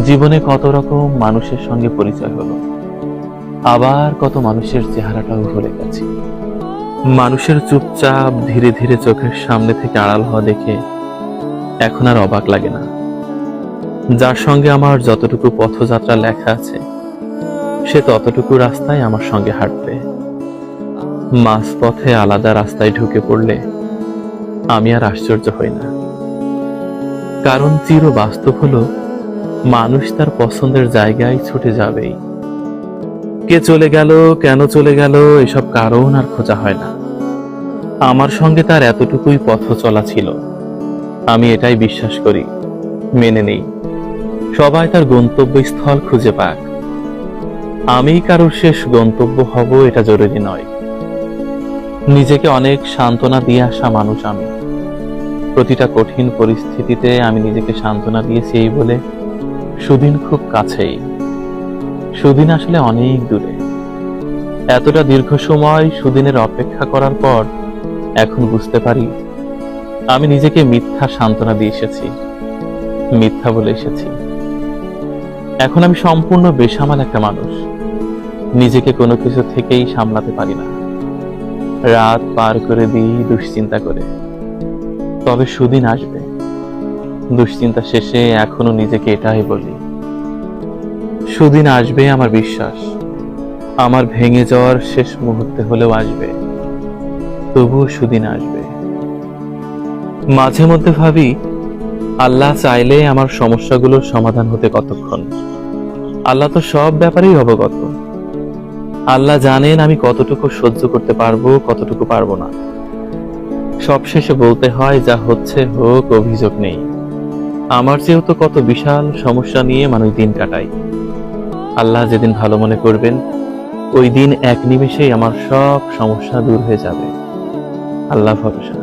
জীবনে কত রকম মানুষের সঙ্গে পরিচয় হলো, আবার কত মানুষের চেহারাটাও ভুলে গেছি। মানুষের চুপচাপ ধীরে ধীরে চোখের সামনে থেকে আড়াল হওয়া দেখে এখন আর অবাক লাগে না। যার সঙ্গে আমার যতটুকু পথযাত্রা লেখা আছে, সে ততটুকু রাস্তায় আমার সঙ্গে হাঁটবে। মাঝপথে আলাদা রাস্তায় ঢুকে পড়লে আমি আর আশ্চর্য হই না, কারণ চির বাস্তব হলো মানুষ তার পছন্দের জায়গায় ছুটে যাবেই। কে চলে গেল, কেন চলে গেল, এসব কারণ আর খোঁজা হয় না। আমার সঙ্গে তার এতটুকুই পথ চলা ছিল, আমি এটাই বিশ্বাস করি, মেনে নেই। সবাই তার গন্তব্যস্থল খুঁজে পাক, আমি কারোর শেষ গন্তব্য হব এটা জরুরি নয়। নিজেকে অনেক সান্ত্বনা দিয়ে আসা মানুষ আমি। প্রতিটা কঠিন পরিস্থিতিতে আমি নিজেকে সান্ত্বনা দিয়েছি এই বলে সুদিন খুব কাছেই। সুদিন আসলে অনেক দূরে। এতটা দীর্ঘ সময় সুদিনের অপেক্ষা করার পর এখন বুঝতে পারি আমি নিজেকে মিথ্যা সান্ত্বনা দিয়ে এসেছি, মিথ্যা বলে এসেছি। এখন আমি সম্পূর্ণ বেসামাল একটা মানুষ, নিজেকে কোনো কিছু থেকেই সামলাতে পারি না। রাত পার করে দিই দুশ্চিন্তা করে। তবে সুদিন আসবে, দুশ্চিন্তা শেষে এখনো নিজেকে এটাই বলি, সুদিন আসবে আমার বিশ্বাস। আমার ভেঙে যাওয়ার শেষ মুহূর্তে হলেও আসবে, তবুও সুদিন আসবে। মাঝে মধ্যে ভাবি, আল্লাহ চাইলে আমার সমস্যাগুলোর সমাধান হতে কতক্ষণ। আল্লাহ তো সব ব্যাপারেই অবগত। আল্লাহ জানেন আমি কতটুকু সহ্য করতে পারবো, কতটুকু পারবো না। সবশেষে বলতে হয় যা হচ্ছে হোক, অভিযোগ নেই। আমার চেয়েও তো কত বিশাল সমস্যা নিয়ে মানুষ দিন কাটায়। আল্লাহ যেদিন ভালো মনে করবেন, ওই দিন এক নিমেষেই আমার সব সমস্যা দূর হয়ে যাবে। আল্লাহ ভরসা।